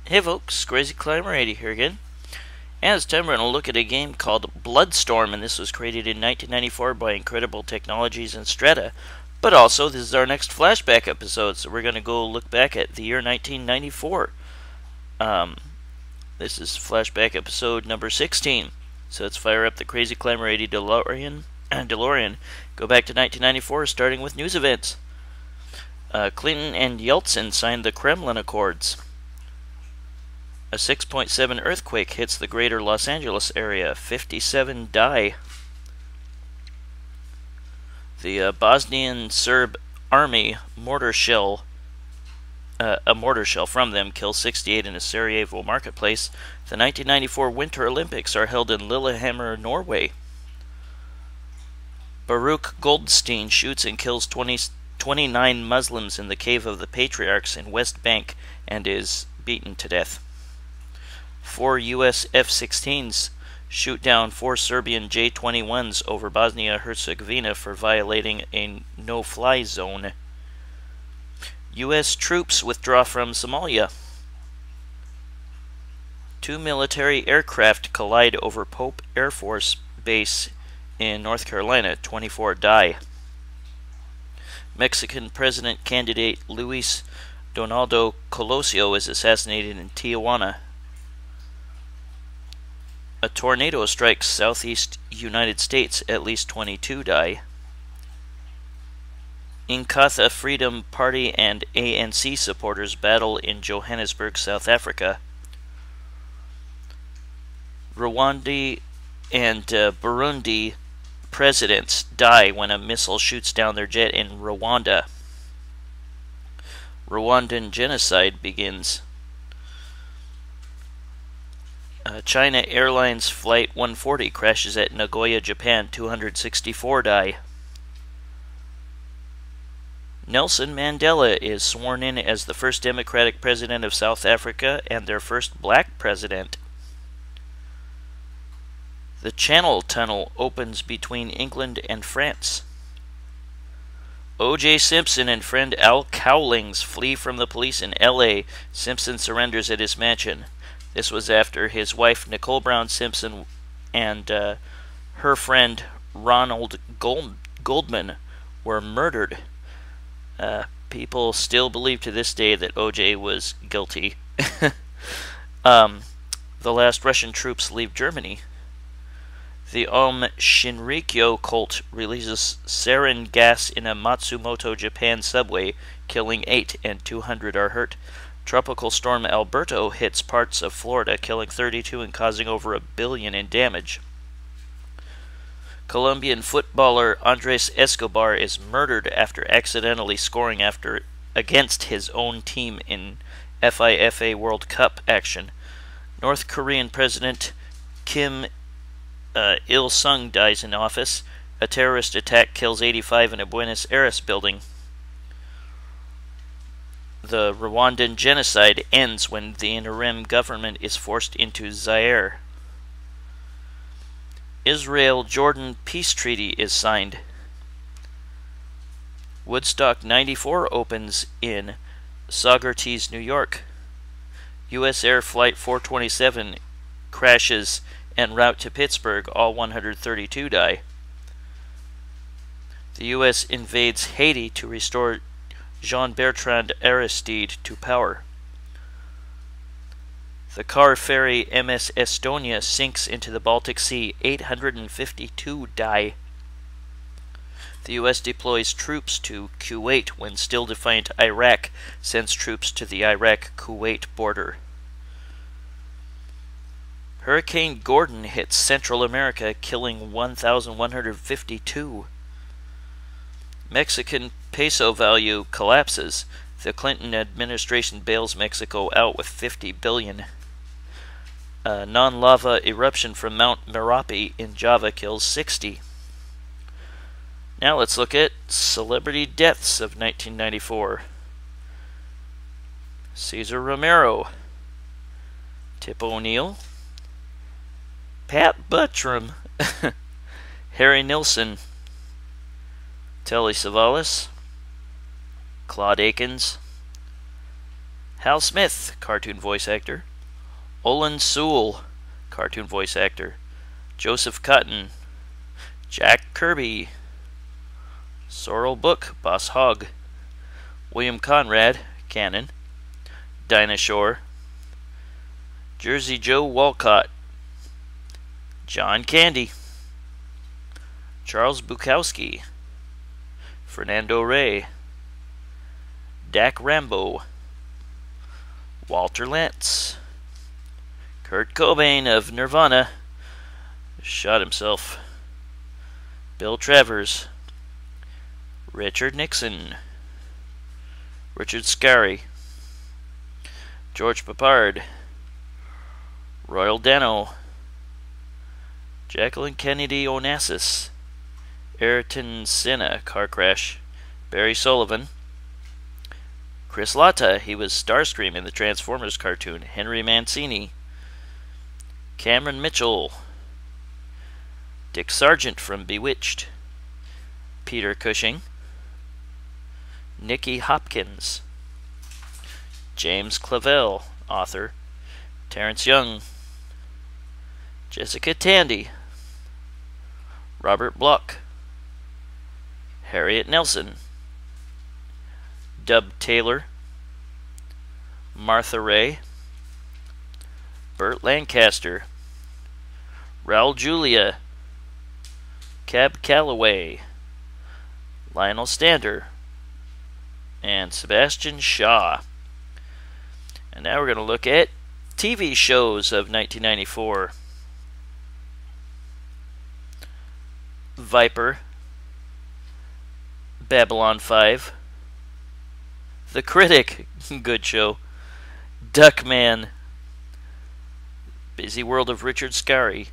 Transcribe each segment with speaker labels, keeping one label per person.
Speaker 1: Hey folks, Crazy Climber 80 here again. And this time we're going to look at a game called Bloodstorm, and this was created in 1994 by Incredible Technologies and Strata. But also, this is our next Flashback episode, so we're going to go look back at the year 1994. This is Flashback episode number 16. So let's fire up the Crazy Climber 80 DeLorean, go back to 1994, starting with news events. Clinton and Yeltsin signed the Kremlin Accords. A 6.7 earthquake hits the greater Los Angeles area. 57 die. The Bosnian Serb army a mortar shell from them kills 68 in a Sarajevo marketplace. The 1994 Winter Olympics are held in Lillehammer, Norway. Baruch Goldstein shoots and kills 29 Muslims in the Cave of the Patriarchs in West Bank and is beaten to death. 4 U.S. F-16s shoot down 4 Serbian J-21s over Bosnia-Herzegovina for violating a no-fly zone. U.S. troops withdraw from Somalia. 2 military aircraft collide over Pope Air Force Base in North Carolina. 24 die. Mexican president candidate Luis Donaldo Colosio is assassinated in Tijuana. A tornado strikes southeast United States. At least 22 die. Inkatha Freedom Party and ANC supporters battle in Johannesburg, South Africa. Rwanda and Burundi presidents die when a missile shoots down their jet in Rwanda. Rwandan genocide begins. China Airlines Flight 140 crashes at Nagoya, Japan. 264 die. Nelson Mandela is sworn in as the first democratic president of South Africa and their first black president. The Channel Tunnel opens between England and France. O.J. Simpson and friend Al Cowlings flee from the police in L.A. Simpson surrenders at his mansion. This was after his wife Nicole Brown Simpson and her friend Ronald Goldman were murdered. People still believe to this day that O.J. was guilty. The last Russian troops leave Germany. The Shinrikyo cult releases sarin gas in a Matsumoto, Japan subway, killing 8 and 200 are hurt. Tropical storm Alberto hits parts of Florida, killing 32 and causing over $1 billion in damage. Colombian footballer Andres Escobar is murdered after accidentally scoring against his own team in FIFA World Cup action. North Korean President Kim Il-sung dies in office. A terrorist attack kills 85 in a Buenos Aires building. The Rwandan genocide ends when the interim government is forced into Zaire. Israel-Jordan peace treaty is signed. Woodstock 94 opens in Saugerties, New York. U.S. Air Flight 427 crashes en route to Pittsburgh. All 132 die. The U.S. invades Haiti to restore Jean-Bertrand Aristide to power. The car ferry MS Estonia sinks into the Baltic Sea. 852 die. The U.S. deploys troops to Kuwait when still defiant Iraq sends troops to the Iraq-Kuwait border. Hurricane Gordon hits Central America, killing 1,152. Mexican peso value collapses. The Clinton administration bails Mexico out with $50 billion. Non-lava eruption from Mount Merapi in Java kills 60. Now let's look at celebrity deaths of 1994. Cesar Romero, Tip O'Neill, Pat Buttram, Harry Nilsson, Telly Savalas, Claude Akins, Hal Smith, cartoon voice actor. Olin Sewell, cartoon voice actor. Joseph Cotton. Jack Kirby. Sorrel Book, Boss Hogg. William Conrad, Cannon. Dinah Shore. Jersey Joe Walcott. John Candy. Charles Bukowski. Fernando Rey. Dak Rambo. Walter Lantz. Kurt Cobain of Nirvana shot himself. Bill Travers. Richard Nixon. Richard Scarry. George Papard. Royal Dano. Jacqueline Kennedy Onassis. Ayrton Senna, car crash. Barry Sullivan. Chris Latta, he was Starscream in the Transformers cartoon. Henry Mancini. Cameron Mitchell. Dick Sargent from Bewitched. Peter Cushing. Nicky Hopkins. James Clavell, author. Terrence Young. Jessica Tandy. Robert Bloch. Harriet Nelson. Dub Taylor. Martha Ray. Burt Lancaster. Raul Julia. Cab Calloway. Lionel Stander. And Sebastian Shaw. And now we're going to look at TV shows of 1994. Viper. Babylon 5. The Critic, good show. Duckman. Busy World of Richard Scarry.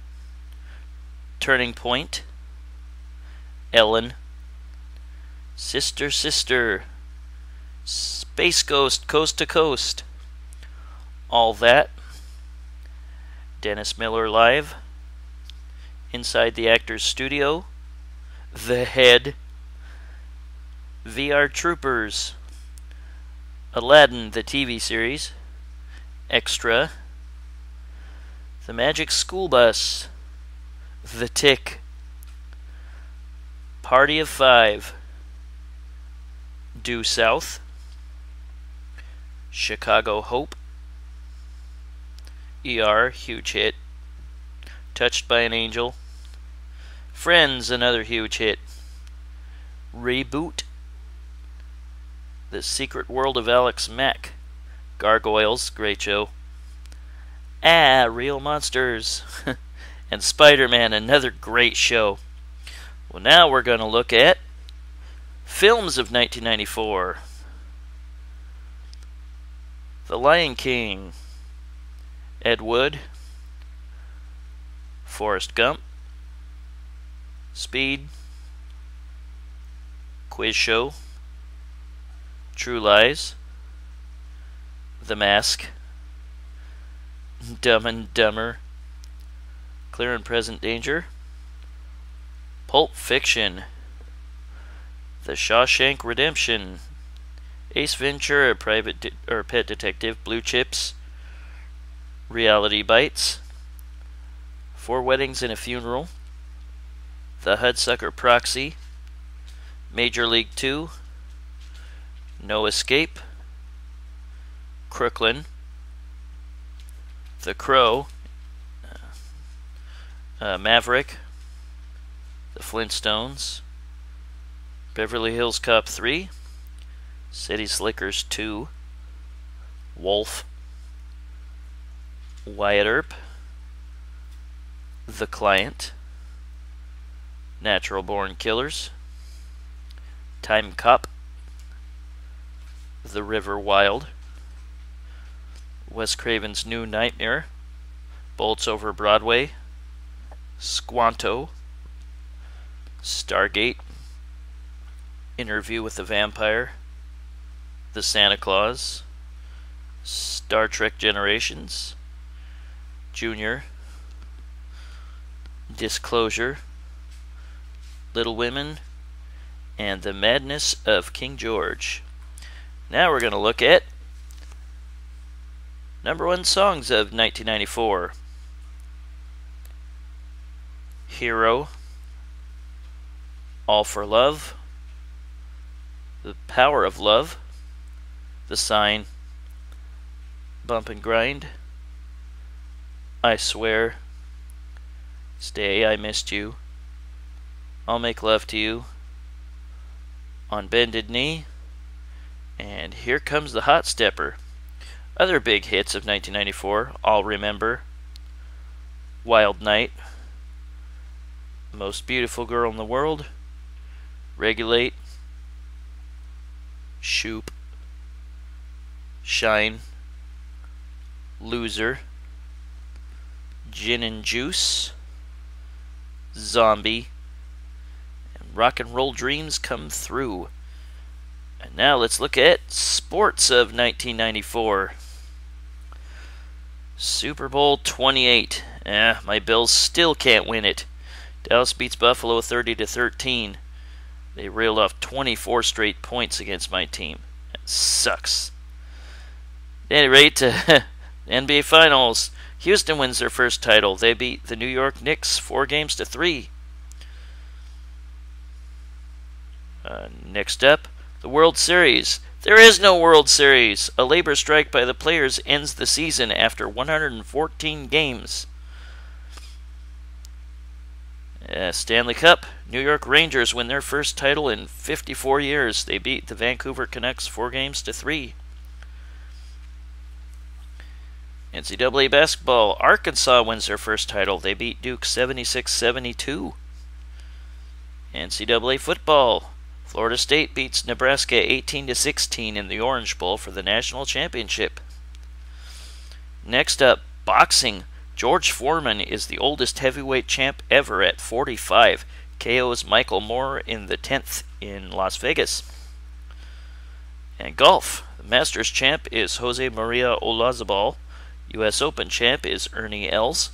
Speaker 1: Turning Point. Ellen. Sister Sister. Space Ghost Coast to Coast. All That. Dennis Miller Live. Inside the Actors Studio. The Head. VR Troopers. Aladdin, the TV series. Extra. The Magic School Bus. The Tick. Party of Five. Due South. Chicago Hope. ER, huge hit. Touched by an Angel. Friends, another huge hit. Reboot. The Secret World of Alex Mack. Gargoyles, great show. Real Monsters. And Spider-Man, another great show. Well, now we're going to look at films of 1994. The Lion King. Ed Wood. Forrest Gump. Speed. Quiz Show. True Lies. The Mask. Dumb and Dumber. Clear and Present Danger. Pulp Fiction. The Shawshank Redemption. Ace Ventura, Pet Detective. Blue Chips. Reality Bites. 4 Weddings and a Funeral. The Hudsucker Proxy. Major League 2. No Escape. Crooklyn. The Crow. Maverick. The Flintstones. Beverly Hills Cop 3. City Slickers 2. Wolf. Wyatt Earp. The Client. Natural Born Killers. Time Cop. The River Wild. Wes Craven's New Nightmare. Bolts Over Broadway. Squanto. Stargate. Interview with the Vampire. The Santa Claus. Star Trek Generations. Junior. Disclosure. Little Women. And The Madness of King George. Now we're going to look at #1 songs of 1994. Hero, All for Love, The Power of Love, The Sign, Bump and Grind, I Swear, Stay, I Missed You, I'll Make Love to You, On Bended Knee, and Here Comes the Hot Stepper. Other big hits of 1994, I'll Remember, Wild Night, Most Beautiful Girl in the World, Regulate, Shoop, Shine, Loser, Gin and Juice, Zombie, and Rock and Roll Dreams Come Through. And now let's look at sports of 1994. Super Bowl 28. My Bills still can't win it. Dallas beats Buffalo 30-13. They reeled off 24 straight points against my team. That sucks. At any rate, NBA Finals. Houston wins their first title. They beat the New York Knicks 4-3. Next up, the World Series. There is no World Series. A labor strike by the players ends the season after 114 games. Stanley Cup. New York Rangers win their first title in 54 years. They beat the Vancouver Canucks 4-3. NCAA basketball. Arkansas wins their first title. They beat Duke 76-72. NCAA football. Florida State beats Nebraska 18-16 in the Orange Bowl for the national championship. Next up, boxing. George Foreman is the oldest heavyweight champ ever at 45. KOs Michael Moore in the 10th in Las Vegas. And golf. The Masters champ is Jose Maria Olazabal. U.S. Open champ is Ernie Els.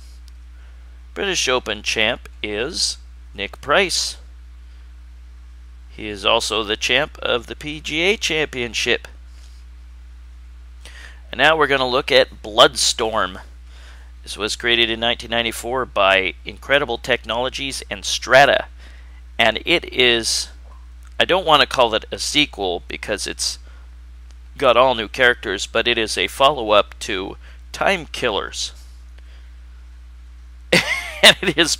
Speaker 1: British Open champ is Nick Price. He is also the champ of the PGA Championship. And now we're going to look at Bloodstorm. This was created in 1994 by Incredible Technologies and Strata. And it is, I don't want to call it a sequel because it's got all new characters, but it is a follow-up to Time Killers. And it is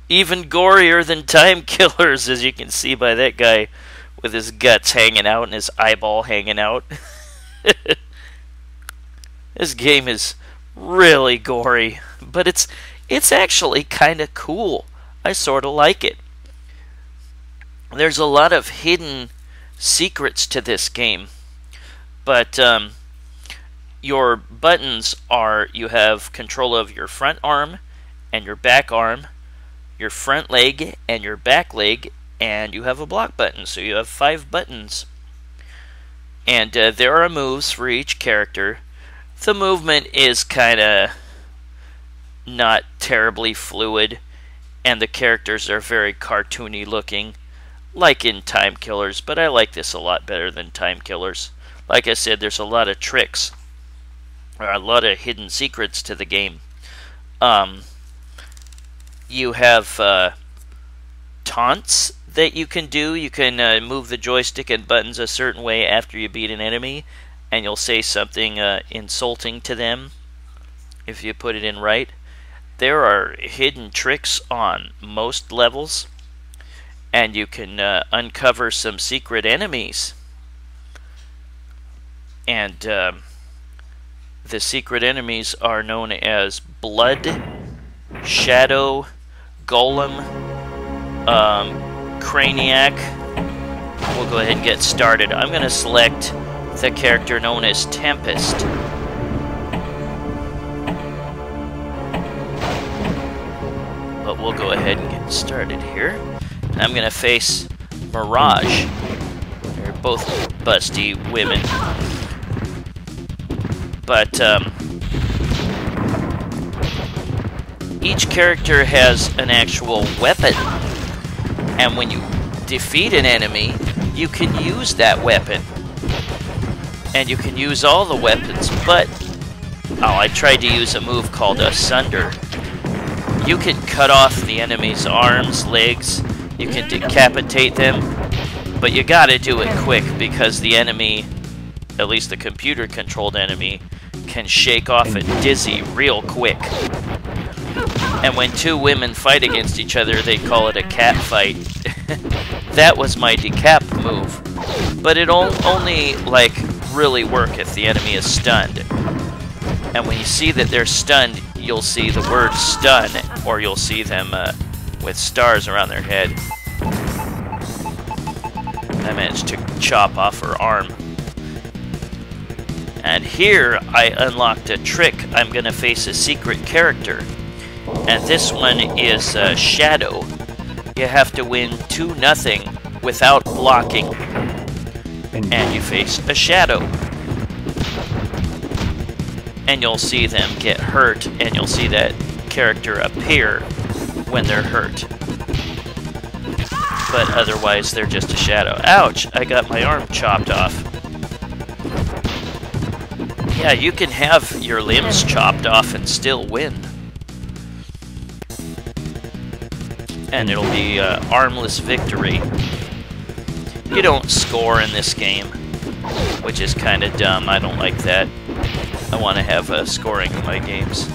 Speaker 1: even gorier than Time Killers, as you can see by that guy with his guts hanging out and his eyeball hanging out. This game is really gory, but it's actually kind of cool. I sort of like it. There's a lot of hidden secrets to this game, but your buttons are, you have control of your front arm and your back arm, your front leg and your back leg, and you have a block button, so you have 5 buttons. And there are moves for each character. The movement is kind of not terribly fluid, and the characters are very cartoony looking, like in Time Killers, but I like this a lot better than Time Killers. Like I said, there's a lot of tricks, or a lot of hidden secrets to the game. You have taunts that you can do. You can move the joystick and buttons a certain way after you beat an enemy, and you'll say something insulting to them if you put it in right. There are hidden tricks on most levels, and you can uncover some secret enemies. And the secret enemies are known as Blood, Shadow, Golem, Craniac. We'll go ahead and get started. I'm going to select the character known as Tempest. But we'll go ahead and get started here. I'm going to face Mirage. They're both busty women. But each character has an actual weapon. And when you defeat an enemy, you can use that weapon. And you can use all the weapons, but Oh, I tried to use a move called a Sunder. You can cut off the enemy's arms, legs, you can decapitate them, but you gotta do it quick because the enemy, at least the computer-controlled enemy, can shake off a dizzy real quick. And when two women fight against each other, they call it a cat fight. That was my decap move. But it'll only, like, really work if the enemy is stunned. And when you see that they're stunned, you'll see the word stun, or you'll see them with stars around their head. I managed to chop off her arm. And here, I unlocked a trick. I'm going to face a secret character. And this one is Shadow. You have to win 2-0 without blocking. And you face a Shadow. And you'll see them get hurt, and you'll see that character appear when they're hurt. But otherwise, they're just a Shadow. Ouch! I got my arm chopped off. Yeah, you can have your limbs chopped off and still win. And it'll be armless victory. You don't score in this game, which is kind of dumb. I don't like that. I want to have scoring in my games.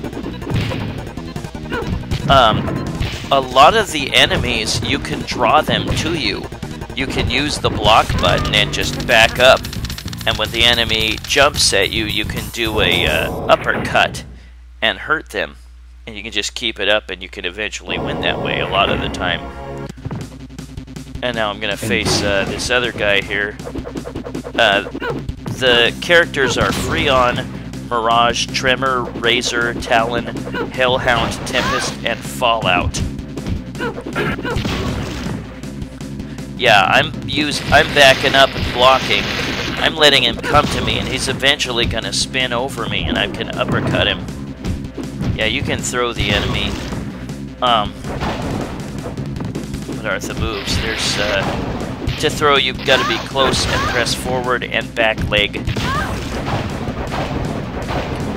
Speaker 1: A lot of the enemies, you can draw them to you. You can use the block button and just back up. And when the enemy jumps at you, you can do a uppercut and hurt them. And you can just keep it up and you can eventually win that way a lot of the time. And now I'm going to face this other guy here. The characters are Freon, Mirage, Tremor, Razor, Talon, Hellhound, Tempest, and Fallout. Yeah, I'm backing up and blocking. I'm letting him come to me, and he's eventually going to spin over me, and I can uppercut him. Yeah, you can throw the enemy. What are the moves? There's, to throw, you've got to be close and press forward and back leg.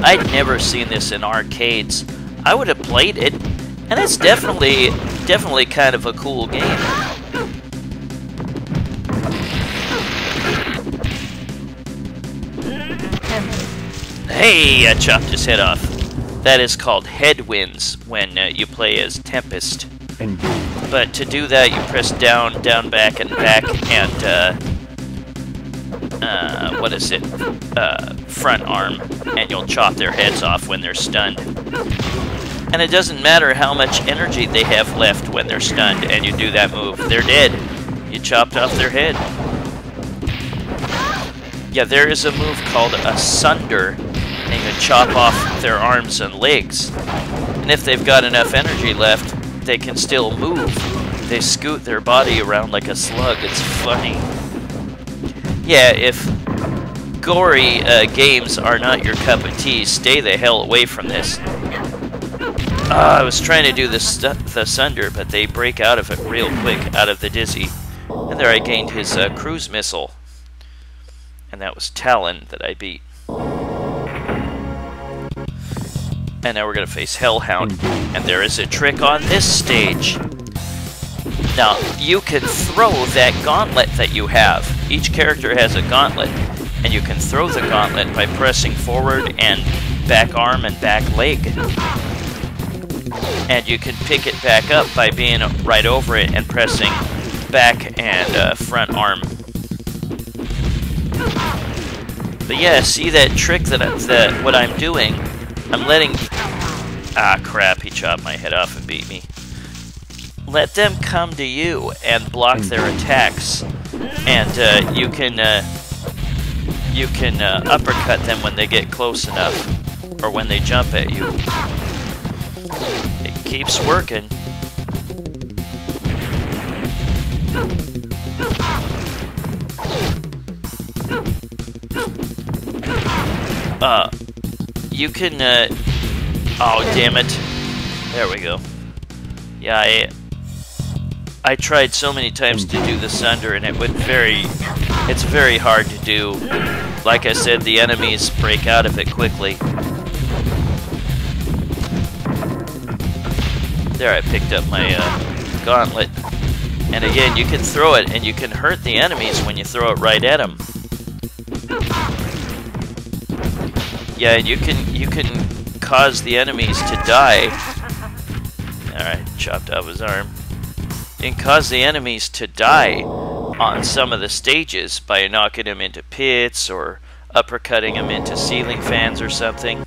Speaker 1: I'd never seen this in arcades. I would have played it, and it's definitely kind of a cool game. Hey, I chopped his head off. That is called headwinds when you play as Tempest. But to do that, you press down, down, back, and what is it? Front arm, and you'll chop their heads off when they're stunned. And it doesn't matter how much energy they have left when they're stunned, and you do that move. They're dead. You chopped off their head. Yeah, there is a move called a Sunder, and you can chop off their arms and legs. And if they've got enough energy left, they can still move. They scoot their body around like a slug. It's funny. Yeah, if gory games are not your cup of tea, stay the hell away from this. I was trying to do the Sunder, but they break out of it real quick, out of the dizzy. And there I gained his cruise missile. And that was Talon that I beat. And now we're going to face Hellhound. And there is a trick on this stage. Now, you can throw that gauntlet that you have. Each character has a gauntlet. And you can throw the gauntlet by pressing forward and back arm and back leg. And you can pick it back up by being right over it and pressing back and front arm. But yeah, see that trick that what I'm doing? I'm letting... Ah, crap, he chopped my head off and beat me. Let them come to you and block their attacks. And you can uppercut them when they get close enough. Or when they jump at you. It keeps working. You can, oh, damn it. There we go. Yeah, I tried so many times to do the Sunder, and it's very hard to do. Like I said, the enemies break out of it quickly. There, I picked up my gauntlet. And again, you can throw it, and you can hurt the enemies when you throw it right at them. Yeah, and you can cause the enemies to die. Alright, chopped off his arm. You can cause the enemies to die on some of the stages by knocking them into pits or uppercutting them into ceiling fans or something.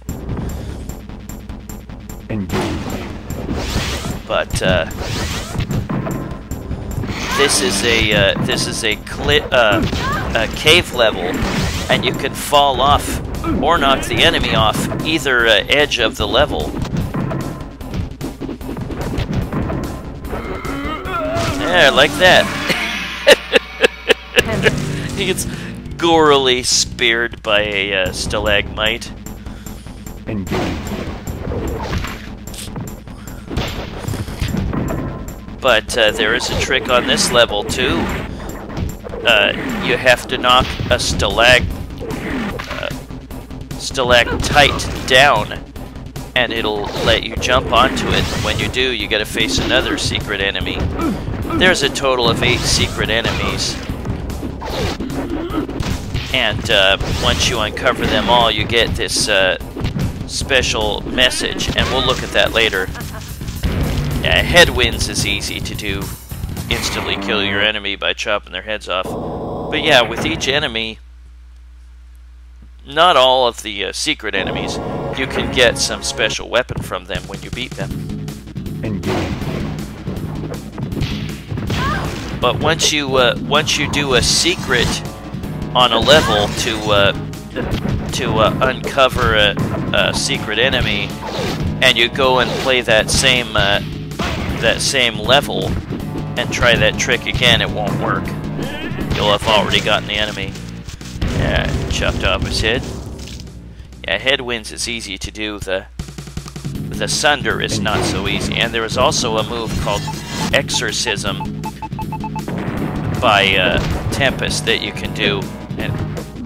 Speaker 1: But this is a cave level, and you can fall off or knock the enemy off either edge of the level. Yeah, like that. He gets gorily speared by a stalagmite. But there is a trick on this level too. You have to knock a stalactite down, and it'll let you jump onto it. When you do, you gotta face another secret enemy. There's a total of 8 secret enemies. And once you uncover them all, you get this special message, and we'll look at that later. Headwinds is easy to do. Instantly kill your enemy by chopping their heads off. But yeah, with each enemy, not all of the secret enemies, you can get some special weapon from them when you beat them. But once you do a secret on a level to uncover a secret enemy, and you go and play that same level and try that trick again, it won't work. You'll have already gotten the enemy. Yeah, chopped off his head. Yeah, headwinds is easy to do. The sunder is not so easy. And there is also a move called exorcism by Tempest that you can do, and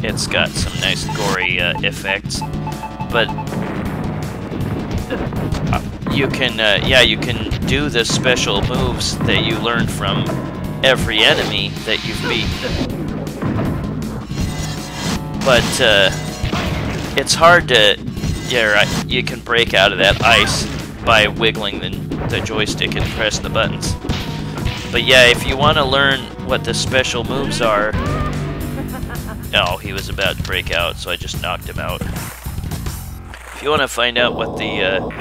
Speaker 1: it's got some nice gory effects. But you can do the special moves that you learn from every enemy that you've beaten. But it's hard to, yeah, right, you can break out of that ice by wiggling the joystick and press the buttons. But yeah, if you want to learn what the special moves are... Oh, he was about to break out, so I just knocked him out. If you want to find out what the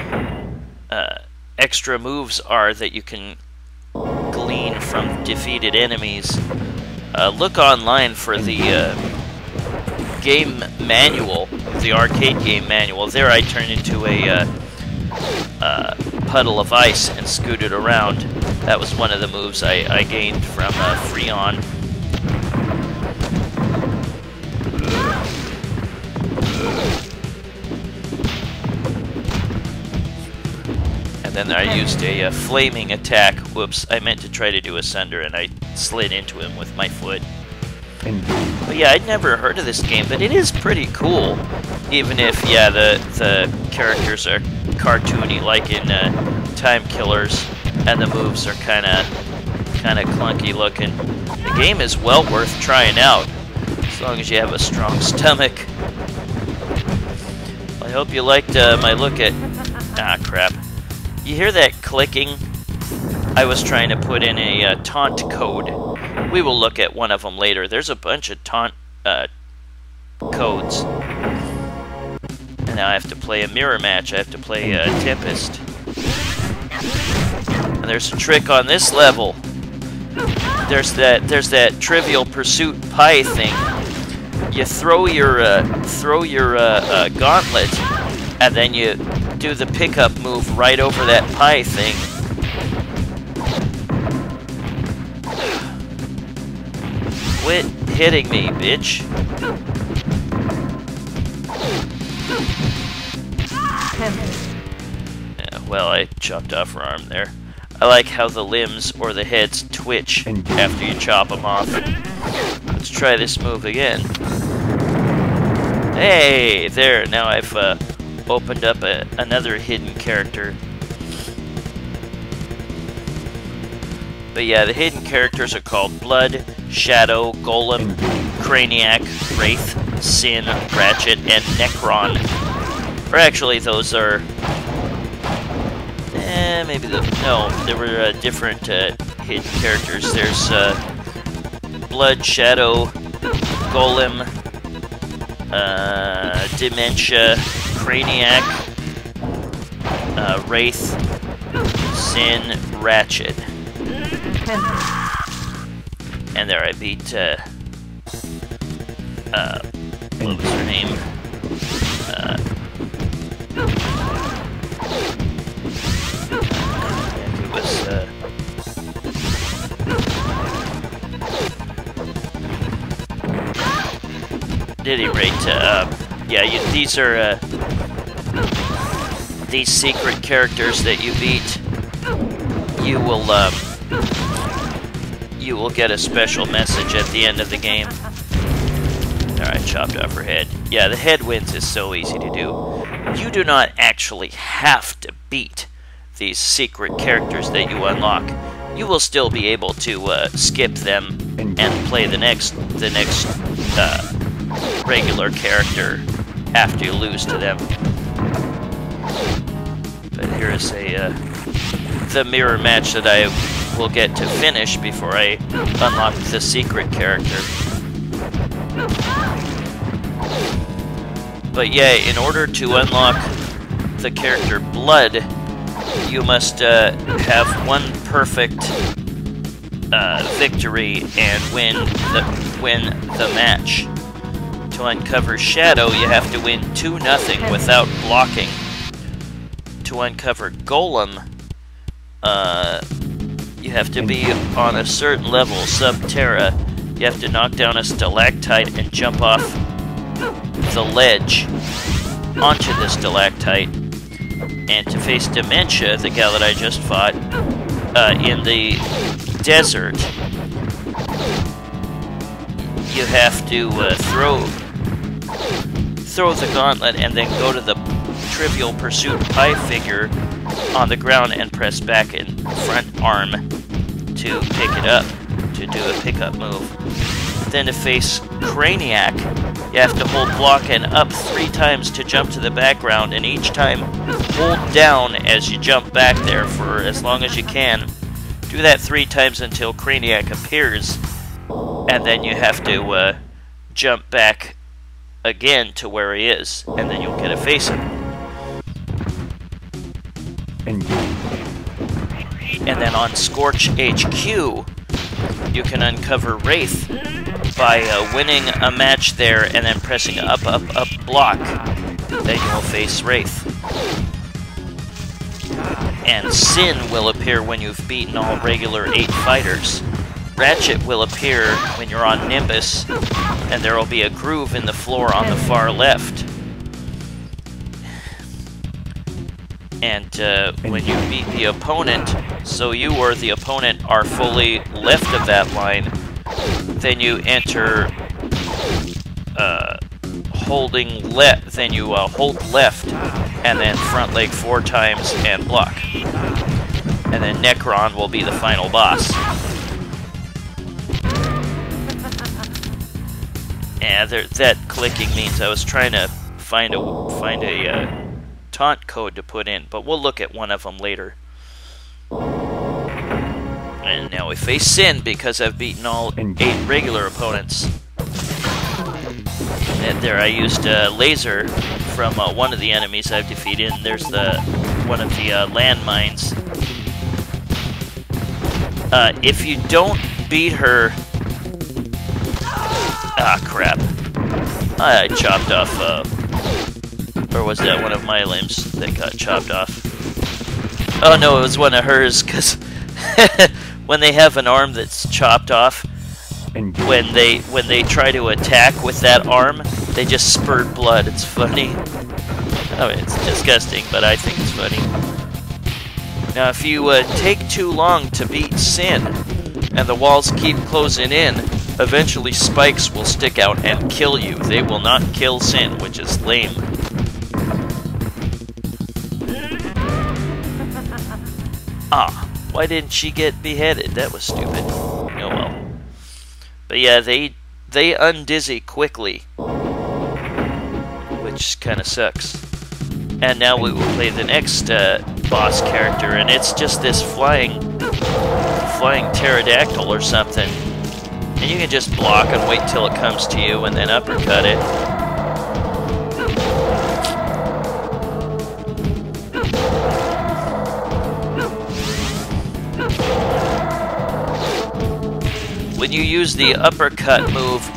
Speaker 1: extra moves are that you can glean from defeated enemies, look online for the game manual, the arcade game manual. There I turned into a puddle of ice and scooted around. That was one of the moves I gained from Freon. And then I used a flaming attack. Whoops, I meant to try to do a sunder, and I slid into him with my foot. But yeah, I'd never heard of this game, but it is pretty cool. Even if, yeah, the characters are cartoony, like in Time Killers, and the moves are kind of clunky looking. The game is well worth trying out, as long as you have a strong stomach. I hope you liked my look at... Ah, crap. You hear that clicking? I was trying to put in a taunt code. We will look at one of them later. There's a bunch of taunt codes. And now I have to play a mirror match. I have to play Tempest. And there's a trick on this level. There's that Trivial Pursuit pie thing. You throw your gauntlet, and then you do the pickup move right over that pie thing. Quit hitting me, bitch. Yeah, well, I chopped off her arm there. I like how the limbs or the heads twitch after you chop them off. Let's try this move again. Hey, there, now I've opened up another hidden character. But yeah, the hidden characters are called Blood, Shadow, Golem, Craniac, Wraith, Sin, Ratchet, and Necron. Or actually, those are... maybe no, there were different hidden characters. There's Blood, Shadow, Golem, Dementia, Craniac, Wraith, Sin, Ratchet. And there I beat, what was her name? It was, at any rate, yeah, these are, these secret characters that you beat, you will get a special message at the end of the game. Alright, chopped off her head. Yeah, the headwinds is so easy to do. You do not actually have to beat these secret characters that you unlock. You will still be able to skip them and play the next regular character after you lose to them. But here is the mirror match that I will get to finish before I unlock the secret character. But yeah, in order to unlock the character Blood, you must have one perfect victory and win the match. To uncover Shadow, you have to win 2-0 without blocking. To uncover Golem, you have to be on a certain level, Subterra. You have to knock down a stalactite and jump off the ledge onto the stalactite. And to face Dementia, the gal that I just fought, in the desert, you have to throw the gauntlet and then go to the Trivial Pursuit pie figure on the ground and press back and front arm to pick it up, to do a pickup move. Then to face Craniac, you have to hold block and up 3 times to jump to the background, and each time hold down as you jump back there for as long as you can. Do that 3 times until Craniac appears, and then you have to jump back again to where he is, and then you'll get to face him. And then on Scorch HQ, you can uncover Wraith by winning a match there and then pressing up block. Then you will face Wraith. And Sin will appear when you've beaten all regular 8 fighters. Ratchet will appear when you're on Nimbus, and there will be a groove in the floor on the far left. And when you beat the opponent, so you or the opponent are fully left of that line, then you enter holding left. Then you hold left, and then front leg 4 times and block. And then Necron will be the final boss. Yeah, that clicking means I was trying to find a taunt code to put in, but we'll look at one of them later. And now we face Sin because I've beaten all 8 regular opponents. And there I used a laser from one of the enemies I've defeated, and there's one of the landmines. If you don't beat her... Ah, crap. I chopped off, or was that one of my limbs that got chopped off? Oh no, it was one of hers, because when they have an arm that's chopped off, when they try to attack with that arm, they just spurt blood. It's funny. I mean, it's disgusting, but I think it's funny. Now, if you take too long to beat Sin, and the walls keep closing in, eventually spikes will stick out and kill you. They will not kill Sin, which is lame. Ah, Why didn't she get beheaded? That was stupid. Oh well. But yeah, they undizzy quickly, which kind of sucks. And now we will play the next boss character, and it's just this flying pterodactyl or something. And you can just block and wait till it comes to you, and then uppercut it. When you use the uppercut move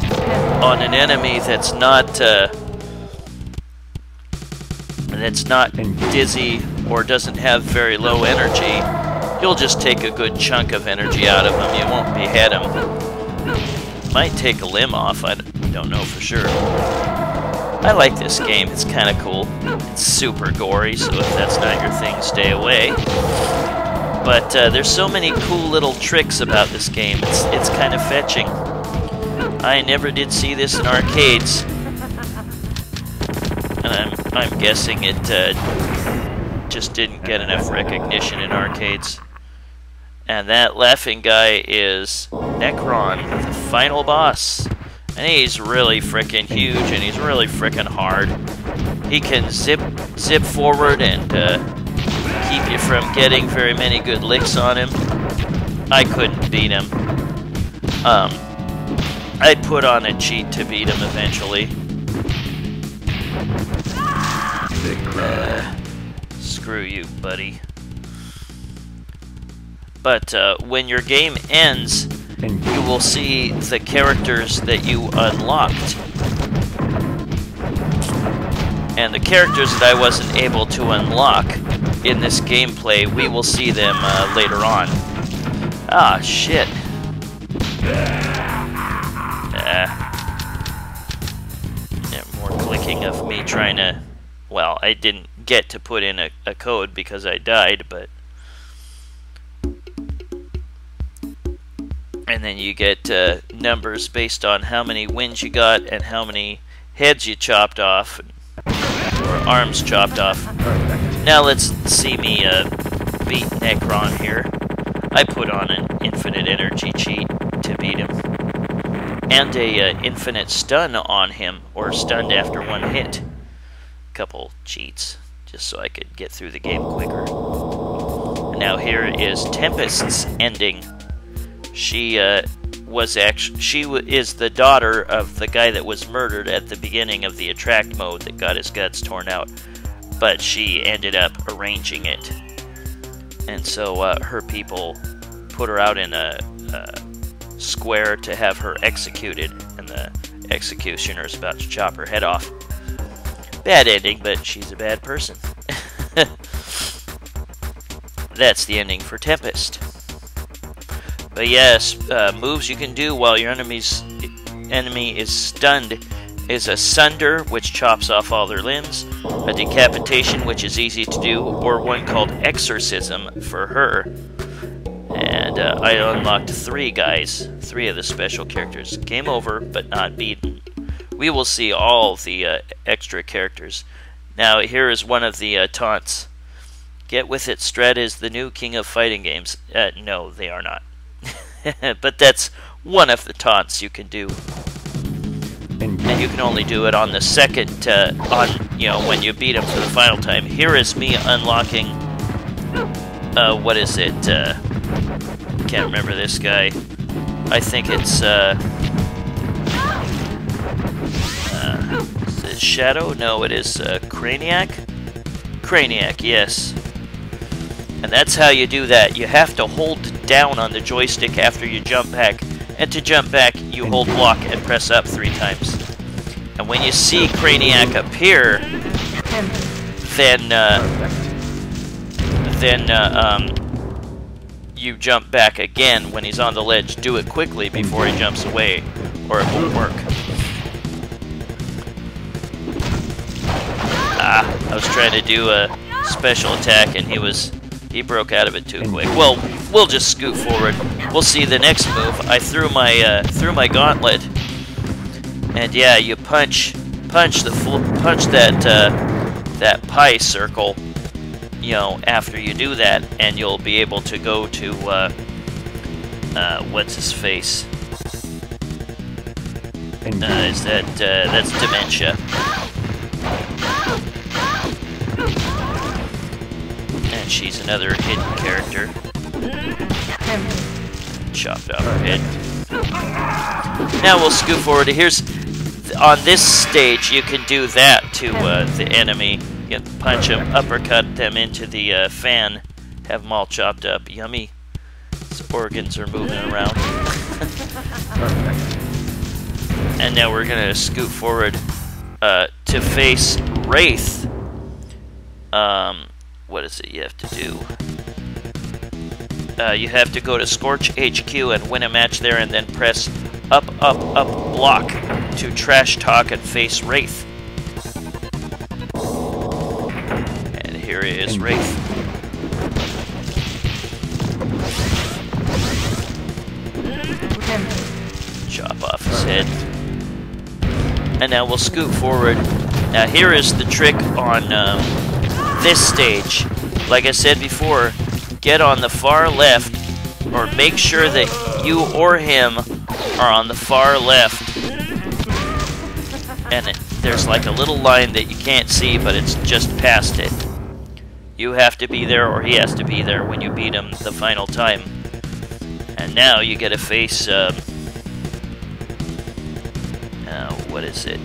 Speaker 1: on an enemy that's not dizzy or doesn't have very low energy, you'll just take a good chunk of energy out of them. You won't behead them. Might take a limb off, I don't know for sure. I like this game, it's kind of cool. It's super gory, so if that's not your thing, stay away. But there's so many cool little tricks about this game. It's kind of fetching. I never did see this in arcades, and I'm guessing it just didn't get enough recognition in arcades. And that laughing guy is Necron, the final boss. And he's really frickin' huge, and he's really frickin' hard. He can zip forward and keep you from getting very many good licks on him. I couldn't beat him. I'd put on a cheat to beat him eventually. Screw you, buddy. But when your game ends, you will see the characters that you unlocked. And the characters that I wasn't able to unlock in this gameplay, we will see them later on. Ah, shit. More clicking of me trying to... Well, I didn't get to put in a code because I died, but... And then you get numbers based on how many wins you got and how many heads you chopped off, or arms chopped off. Now let's see me beat Necron here. I put on an infinite energy cheat to beat him. And a infinite stun on him, or stunned after one hit. Couple cheats, just so I could get through the game quicker. And now here is Tempest's ending. She is the daughter of the guy that was murdered at the beginning of the attract mode that got his guts torn out, but she ended up arranging it, and so her people put her out in a square to have her executed, and the executioner is about to chop her head off. Bad ending, but she's a bad person. That's the ending for Tempest. But yes, moves you can do while your enemy is stunned is a Sunder, which chops off all their limbs, a Decapitation, which is easy to do, or one called Exorcism for her. And I unlocked 3 guys, 3 of the special characters. Game over, but not beaten. We will see all the extra characters. Now here is one of the taunts. Get with it, Strata is the new king of fighting games. No, they are not. But that's one of the taunts you can do, and you can only do it on the second, when you beat him for the final time. Here is me unlocking, what is it? Can't remember this guy. I think it's is it Shadow? No, it is Craniac. Craniac, yes. And that's how you do that. You have to hold down on the joystick after you jump back. And to jump back, you hold block and press up 3 times. And when you see Craniac appear, then you jump back again when he's on the ledge. Do it quickly before he jumps away, or it won't work. I was trying to do a special attack and he broke out of it too quick. Well, we'll just scoot forward. We'll see the next move. I threw my gauntlet, and yeah, you punch that pie circle, you know, after you do that, and you'll be able to go to, what's his face? That's Dementia. And she's another hidden character. Chopped off her head. Now we'll scoot forward. Here's, on this stage, you can do that to the enemy. You can punch them, uppercut them into the fan, have them all chopped up. Yummy. His organs are moving around. And now we're gonna scoot forward to face Wraith. What is it you have to do? You have to go to Scorch HQ and win a match there, and then press up, block to trash talk and face Wraith. And here is Wraith. Chop off his head. And now we'll scoot forward. Now here is the trick on this stage. Like I said before, get on the far left, or make sure that you or him are on the far left. And there's like a little line that you can't see, but it's just past it. You have to be there, or he has to be there when you beat him the final time. And now you get to face, what is it?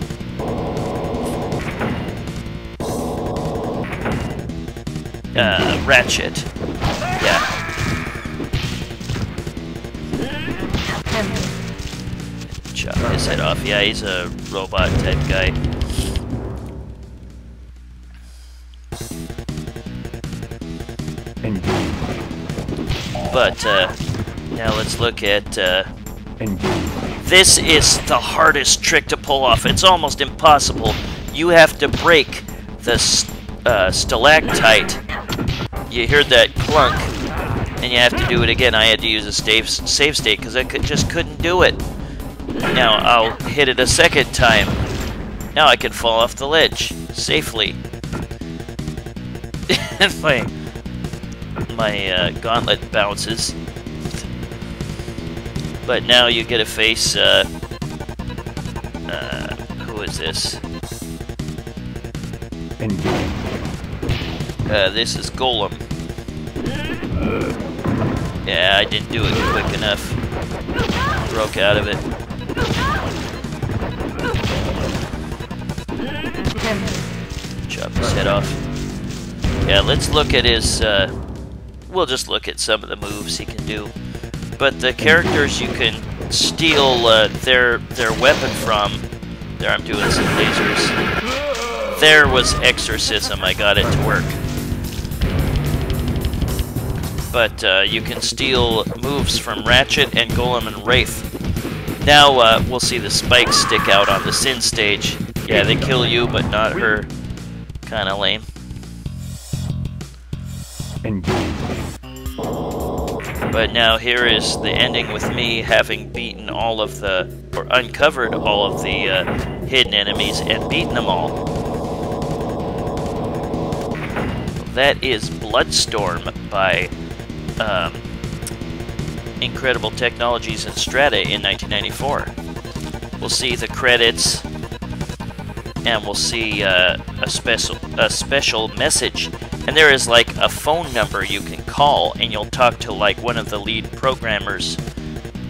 Speaker 1: Ratchet. Yeah. Chop his head off. Yeah, he's a robot type guy. But now let's look at this is the hardest trick to pull off. It's almost impossible. You have to break the stalactite. You heard that clunk, and you have to do it again. I had to use a save state because I just couldn't do it. Now I'll hit it a second time. Now I can fall off the ledge safely. And my gauntlet bounces. But now you get to face, who is this? This is Golem. Yeah, I didn't do it quick enough. Broke out of it. Chop his head off. Yeah, let's look at his, we'll just look at some of the moves he can do. But the characters you can steal their weapon from... There, I'm doing some lasers. There was Exorcism. I got it to work. But you can steal moves from Ratchet and Golem and Wraith. Now we'll see the spikes stick out on the Sin stage. Yeah, they kill you, but not her. Kinda lame. But now here is the ending with me having beaten all of the, or uncovered all of the hidden enemies and beaten them all. That is Bloodstorm by Incredible Technologies and Strata in 1994. We'll see the credits, and we'll see a special message. And there is like a phone number you can call, and you'll talk to like one of the lead programmers,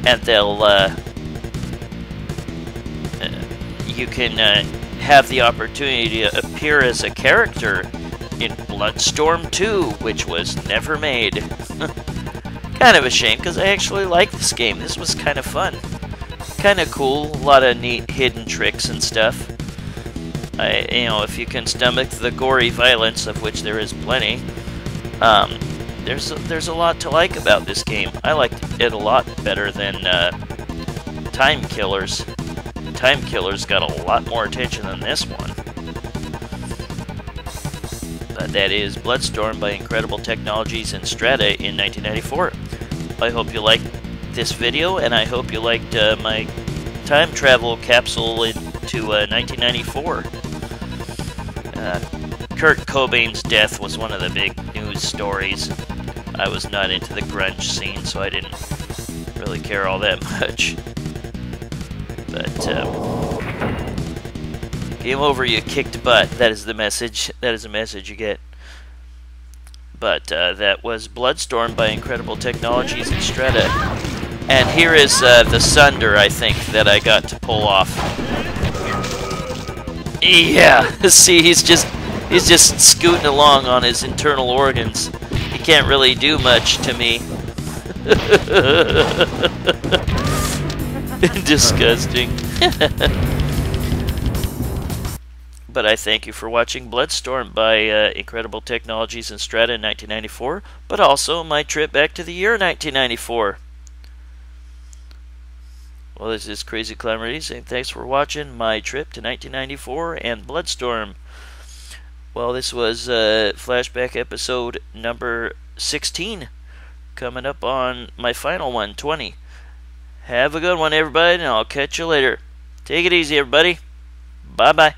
Speaker 1: and they'll you can have the opportunity to appear as a character in Bloodstorm 2, which was never made. Kind of a shame, because I actually like this game. This was kind of fun, kind of cool. A lot of neat hidden tricks and stuff. You know, if you can stomach the gory violence, of which there is plenty, there's a lot to like about this game. I liked it a lot better than Time Killers. Time Killers got a lot more attention than this one. But that is Bloodstorm by Incredible Technologies and Strata in 1994. I hope you liked this video, and I hope you liked my time travel capsule into 1994. Kurt Cobain's death was one of the big news stories. I was not into the grunge scene, so I didn't really care all that much. But, game over, you kicked butt. That is the message. That is the message you get. But that was Bloodstorm by Incredible Technologies and Strata. And here is the Sunder, I think, that I got to pull off. Yeah, see, he's just scooting along on his internal organs. He can't really do much to me. Disgusting. But I thank you for watching Bloodstorm by Incredible Technologies and Strata in 1994, but also my trip back to the year 1994. Well, this is Crazy Clamority saying thanks for watching my trip to 1994 and Bloodstorm. Well, this was Flashback episode number 16, coming up on my final one, 20. Have a good one, everybody, and I'll catch you later. Take it easy, everybody. Bye-bye.